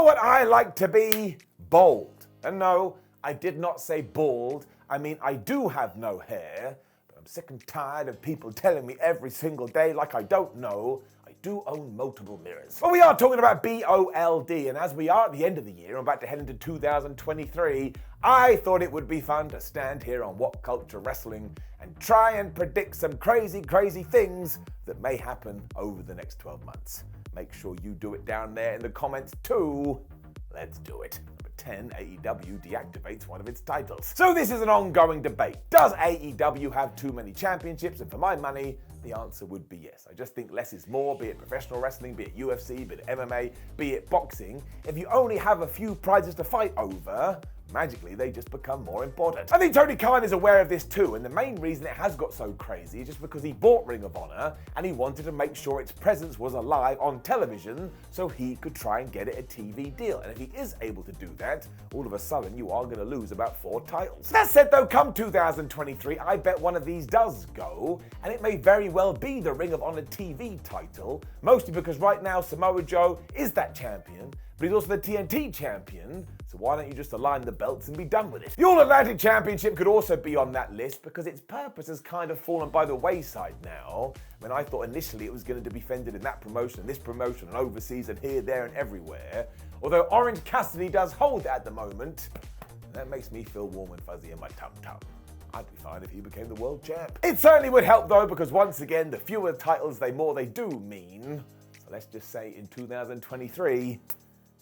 what I like to be? Bold. And no, I did not say bald. I mean, I do have no hair, but I'm sick and tired of people telling me every single day like I don't know. I do own multiple mirrors. But we are talking about BOLD, and as we are at the end of the year, I'm about to head into 2023, I thought it would be fun to stand here on What Culture Wrestling and try and predict some crazy things that may happen over the next 12 months. Make sure you do it down there in the comments too. Let's do it. Number 10, AEW deactivates one of its titles. So this is an ongoing debate. Does AEW have too many championships? And for my money, the answer would be yes. I just think less is more, be it professional wrestling, be it UFC, be it MMA, be it boxing. If you only have a few prizes to fight over, magically they just become more important. I think Tony Khan is aware of this too, and the main reason it has got so crazy is just because he bought Ring of Honor and he wanted to make sure its presence was alive on television so he could try and get it a TV deal. And if he is able to do that, all of a sudden you are going to lose about 4 titles. That said though, come 2023, I bet one of these does go, and it may very well be the Ring of Honor TV title, mostly because right now Samoa Joe is that champion, but he's also the TNT champion, so why don't you just align the belts and be done with it? The All-Atlantic Championship could also be on that list because its purpose has kind of fallen by the wayside now. I mean, I thought initially it was going to be defended in that promotion, and this promotion, and overseas, and here, there, and everywhere. Although Orange Cassidy does hold it at the moment, and that makes me feel warm and fuzzy in my tum-tum. I'd be fine if he became the world champ. It certainly would help though, because once again, the fewer titles, the more they do mean. So let's just say in 2023,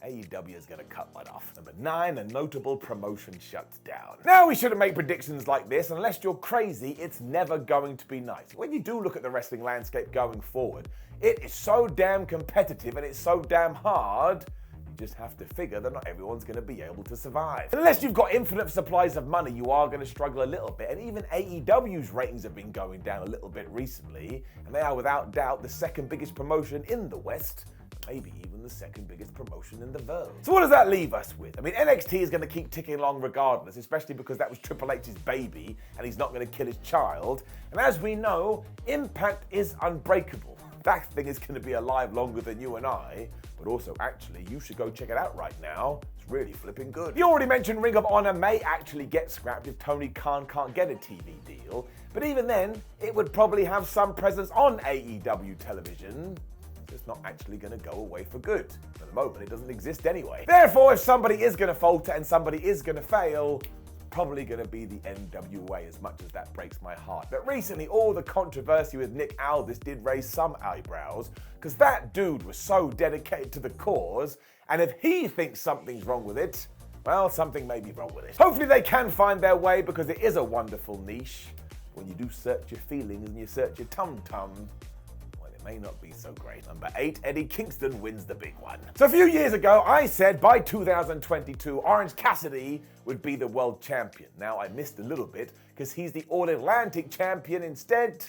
AEW is going to cut one off. Number 9, a notable promotion shuts down. Now, we shouldn't make predictions like this. Unless you're crazy, it's never going to be nice. When you do look at the wrestling landscape going forward, it is so damn competitive and it's so damn hard, you just have to figure that not everyone's going to be able to survive. Unless you've got infinite supplies of money, you are going to struggle a little bit. And even AEW's ratings have been going down a little bit recently, and they are without doubt the second biggest promotion in the West. Maybe even the second biggest promotion in the world. So what does that leave us with? I mean, NXT is going to keep ticking along regardless, especially because that was Triple H's baby and he's not going to kill his child. And as we know, Impact is unbreakable. That thing is going to be alive longer than you and I, but also actually you should go check it out right now. It's really flipping good. You already mentioned Ring of Honor may actually get scrapped if Tony Khan can't get a TV deal, but even then, it would probably have some presence on AEW television. It's not actually going to go away for good. At the moment, it doesn't exist anyway. Therefore, if somebody is going to falter and somebody is going to fail, it's probably going to be the NWA, as much as that breaks my heart. But recently, all the controversy with Nick Aldis did raise some eyebrows, because that dude was so dedicated to the cause, and if he thinks something's wrong with it, well, something may be wrong with it. Hopefully they can find their way, because it is a wonderful niche. When you do search your feelings and you search your tum-tum, may not be so great. Number 8, Eddie Kingston wins the big one. So a few years ago, I said by 2022, Orange Cassidy would be the world champion. Now, I missed a little bit because he's the All-Atlantic champion instead,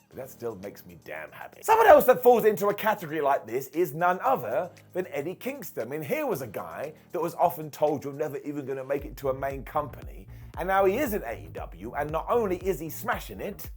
but that still makes me damn happy. Someone else that falls into a category like this is none other than Eddie Kingston. I mean, here was a guy that was often told you're never even going to make it to a main company, and now he is in AEW, and not only is he smashing it,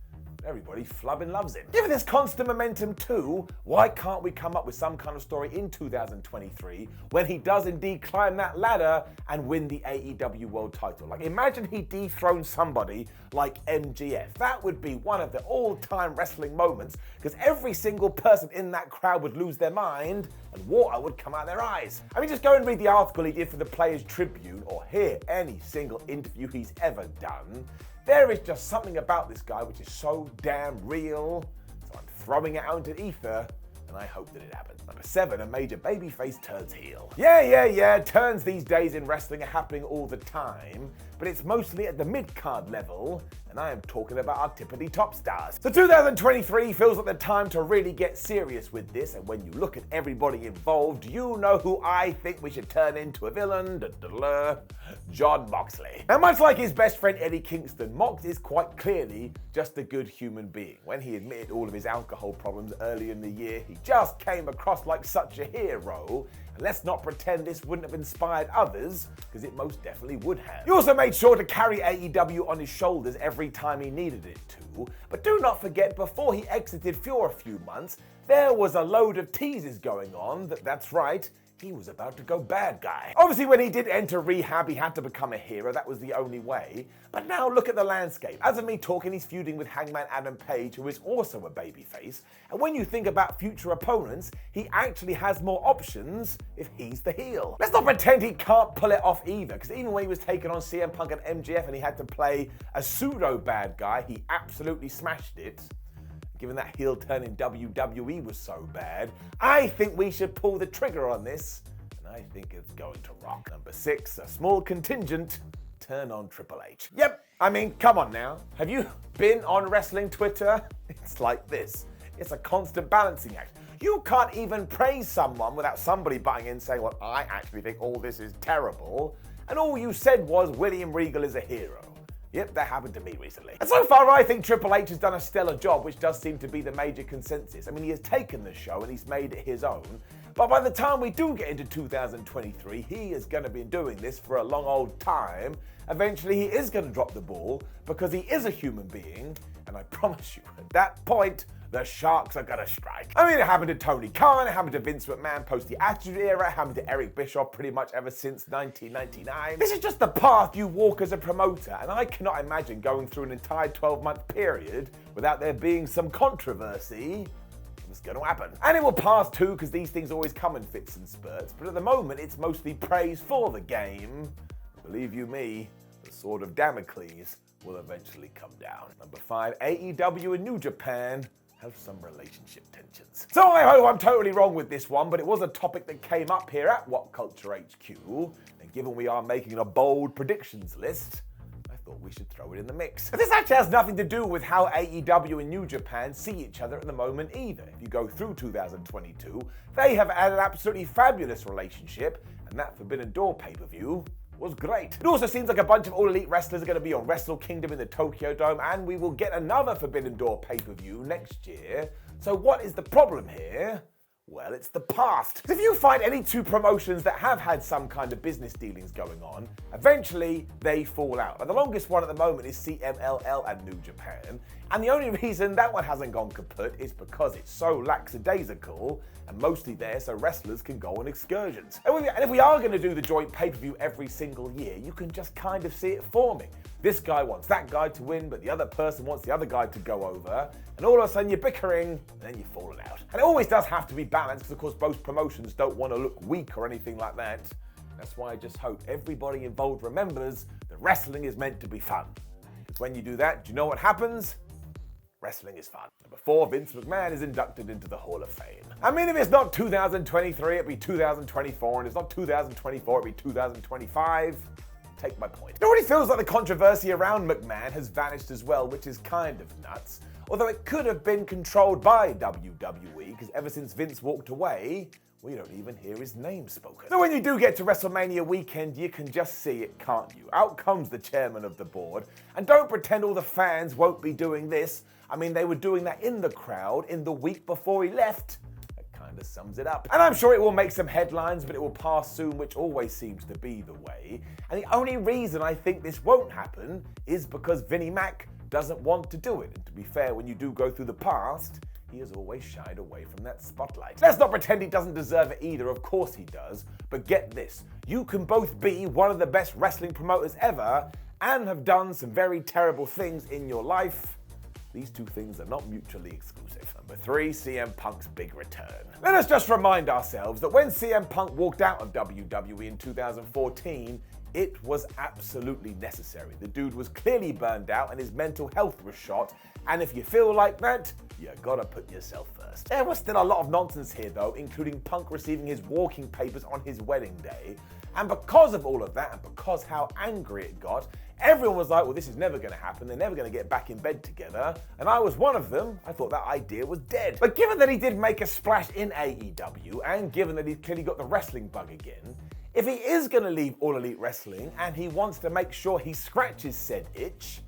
everybody flubbing loves him. Given this constant momentum too, why can't we come up with some kind of story in 2023 when he does indeed climb that ladder and win the AEW World title? Like, imagine he dethroned somebody like MJF. That would be one of the all-time wrestling moments, because every single person in that crowd would lose their mind and water would come out their eyes. I mean, just go and read the article he did for the Players Tribune or hear any single interview he's ever done. There is just something about this guy which is so damn real, so I'm throwing it out into ether, and I hope that it happens. Number 7, a major babyface turns heel. Yeah, turns these days in wrestling are happening all the time, but it's mostly at the mid-card level, and I am talking about our tippity-top stars. So 2023 feels like the time to really get serious with this, and when you look at everybody involved, you know who I think we should turn into a villain. Jon Moxley. Now, much like his best friend Eddie Kingston, Mox is quite clearly just a good human being. When he admitted all of his alcohol problems early in the year, he just came across like such a hero. And let's not pretend this wouldn't have inspired others, because it most definitely would have. He also made sure to carry AEW on his shoulders every time he needed it to. But do not forget, before he exited for a few months, there was a load of teases going on that's right, he was about to go bad guy. Obviously, when he did enter rehab, he had to become a hero. That was the only way. But now look at the landscape. As of me talking, he's feuding with Hangman Adam Page, who is also a babyface. And when you think about future opponents, he actually has more options if he's the heel. Let's not pretend he can't pull it off either, because even when he was taking on CM Punk and MJF and he had to play a pseudo bad guy, he absolutely smashed it. Given that heel turn in WWE was so bad, I think we should pull the trigger on this, and I think it's going to rock. Number 6, a small contingent turn on Triple H. Yep, I mean, come on now. Have you been on wrestling Twitter? It's like this. It's a constant balancing act. You can't even praise someone without somebody butting in saying, well, I actually think all this is terrible, and all you said was William Regal is a hero. Yep, that happened to me recently. And so far, I think Triple H has done a stellar job, which does seem to be the major consensus. I mean, he has taken the show and he's made it his own. But by the time we do get into 2023, he is going to be doing this for a long old time. Eventually, he is going to drop the ball because he is a human being. And I promise you, at that point, the Sharks are gonna strike. I mean, it happened to Tony Khan, it happened to Vince McMahon post the Attitude Era, it happened to Eric Bischoff pretty much ever since 1999. This is just the path you walk as a promoter, and I cannot imagine going through an entire 12-month period without there being some controversy. It's gonna happen. And it will pass too, because these things always come in fits and spurts, but at the moment, it's mostly praise for the game. Believe you me, the sword of Damocles will eventually come down. Number 5, AEW and New Japan have some relationship tensions. So I hope I'm totally wrong with this one, but it was a topic that came up here at What Culture HQ, and given we are making a bold predictions list, I thought we should throw it in the mix. But this actually has nothing to do with how AEW and New Japan see each other at the moment either. If you go through 2022, they have had an absolutely fabulous relationship, and that Forbidden Door pay-per-view was great. It also seems like a bunch of All Elite wrestlers are going to be on Wrestle Kingdom in the Tokyo Dome, and we will get another Forbidden Door pay-per-view next year. So what is the problem here? Well, it's the past. If you find any two promotions that have had some kind of business dealings going on, eventually they fall out. And the longest one at the moment is CMLL and New Japan. And the only reason that one hasn't gone kaput is because it's so lackadaisical and mostly there so wrestlers can go on excursions. And if we are going to do the joint pay-per-view every single year, you can just kind of see it forming. This guy wants that guy to win, but the other person wants the other guy to go over, and all of a sudden you're bickering, and then you're falling out. And it always does have to be balanced, because of course both promotions don't want to look weak or anything like that. That's why I just hope everybody involved remembers that wrestling is meant to be fun. Because when you do that, do you know what happens? Wrestling is fun. Number 4, Vince McMahon is inducted into the Hall of Fame. I mean, if it's not 2023, it'll be 2024, and if it's not 2024, it'll be 2025. Take my point. It already feels like the controversy around McMahon has vanished as well, which is kind of nuts. Although it could have been controlled by WWE, because ever since Vince walked away, we don't even hear his name spoken. So when you do get to WrestleMania weekend, you can just see it, can't you? Out comes the chairman of the board, and don't pretend all the fans won't be doing this. I mean, they were doing that in the crowd in the week before he left. That kind of sums it up. And I'm sure it will make some headlines, but it will pass soon, which always seems to be the way. And the only reason I think this won't happen is because Vinnie Mac doesn't want to do it. And to be fair, when you do go through the past, he has always shied away from that spotlight. Let's not pretend he doesn't deserve it either, of course he does. But get this, you can both be one of the best wrestling promoters ever and have done some very terrible things in your life. These two things are not mutually exclusive. Number 3, CM Punk's big return. Let us just remind ourselves that when CM Punk walked out of WWE in 2014, it was absolutely necessary. The dude was clearly burned out and his mental health was shot, and if you feel like that, you gotta put yourself first. There was still a lot of nonsense here though, including Punk receiving his walking papers on his wedding day, and because of all of that, and because how angry it got, everyone was like, well, this is never gonna happen, they're never gonna get back in bed together, and I was one of them. I thought that idea was dead. But given that he did make a splash in AEW, and given that he's clearly got the wrestling bug again, if he is gonna leave All Elite Wrestling, and he wants to make sure he scratches said itch,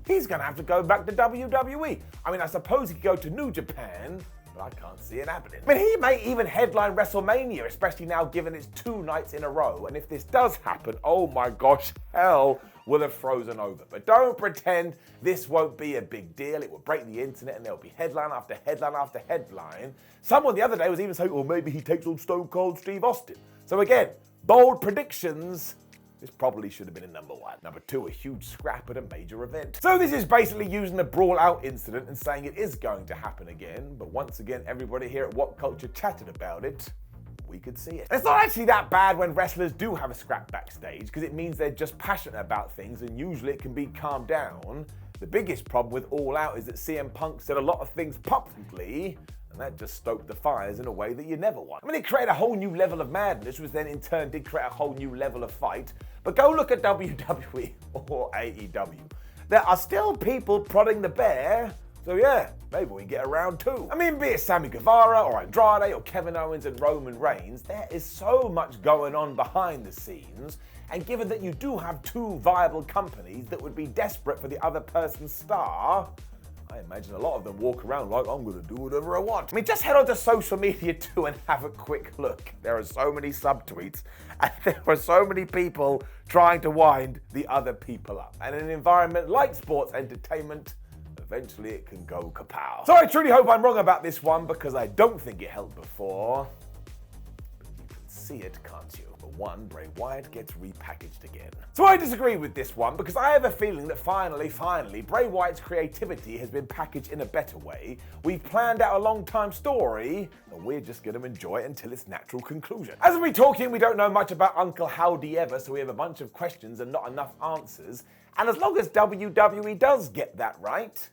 he's gonna have to go back to WWE. I mean, I suppose he could go to New Japan, but I can't see it happening. I mean, he may even headline WrestleMania, especially now given it's 2 nights in a row. And if this does happen, oh my gosh, hell will have frozen over. But don't pretend this won't be a big deal. It will break the internet and there'll be headline after headline after headline. Someone the other day was even saying, well, maybe he takes on Stone Cold Steve Austin. So again, bold predictions. This probably should have been a number 1. Number 2, a huge scrap at a major event. So this is basically using the Brawl Out incident and saying it is going to happen again. But once again, everybody here at What Culture chatted about it. We could see it. It's not actually that bad when wrestlers do have a scrap backstage, because it means they're just passionate about things and usually it can be calmed down. The biggest problem with All Out is that CM Punk said a lot of things publicly, and that just stoked the fires in a way that you never want. I mean, it created a whole new level of madness, which then in turn did create a whole new level of fight. But go look at WWE or AEW. There are still people prodding the bear, so yeah, maybe we get around too. I mean, be it Sammy Guevara or Andrade or Kevin Owens and Roman Reigns, there is so much going on behind the scenes, and given that you do have 2 viable companies that would be desperate for the other person's star, I imagine a lot of them walk around like, I'm going to do whatever I want. I mean, just head on to social media too and have a quick look. There are so many subtweets and there are so many people trying to wind the other people up. And in an environment like sports entertainment, eventually it can go kapow. So I truly hope I'm wrong about this one, because I don't think it held before. But you can see it, can't you? But 1, Bray Wyatt gets repackaged again. So I disagree with this one, because I have a feeling that finally, Bray Wyatt's creativity has been packaged in a better way. We've planned out a long-time story, and we're just going to enjoy it until its natural conclusion. As we're talking, we don't know much about Uncle Howdy Ever, so we have a bunch of questions and not enough answers. And as long as WWE does get that right,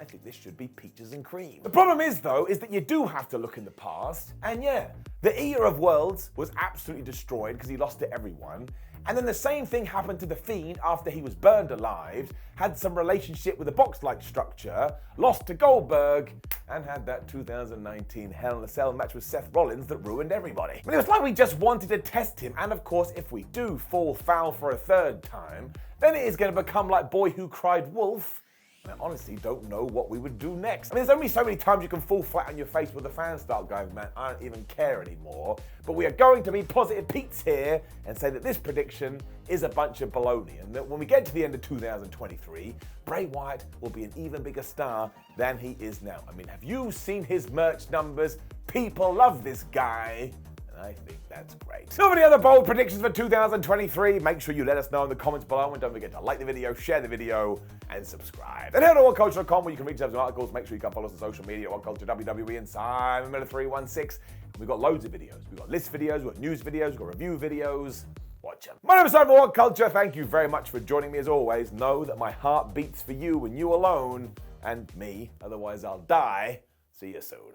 I think this should be peaches and cream. The problem is, though, is that you do have to look in the past, and yeah, the Era of Worlds was absolutely destroyed because he lost to everyone, and then the same thing happened to The Fiend after he was burned alive, had some relationship with a box-like structure, lost to Goldberg, and had that 2019 Hell in a Cell match with Seth Rollins that ruined everybody. I mean, it was like we just wanted to test him, and of course, if we do fall foul for a 3rd time, then it is going to become like Boy Who Cried Wolf. I honestly don't know what we would do next. I mean, there's only so many times you can fall flat on your face where the fans start going, man, I don't even care anymore. But we are going to be positive Pete's here and say that this prediction is a bunch of baloney, and that when we get to the end of 2023, Bray Wyatt will be an even bigger star than he is now. I mean, have you seen his merch numbers? People love this guy. I think that's great. So, any other bold predictions for 2023? Make sure you let us know in the comments below, and don't forget to like the video, share the video, and subscribe. Then head to whatculture.com where you can read some articles. Make sure you can follow us on social media, What Culture WWE and Simon Miller 316. We've got loads of videos. We've got list videos, we've got news videos, we've got review videos. Watch them. My name is Simon What Culture. Thank you very much for joining me as always. Know that my heart beats for you and you alone, and me. Otherwise, I'll die. See you soon.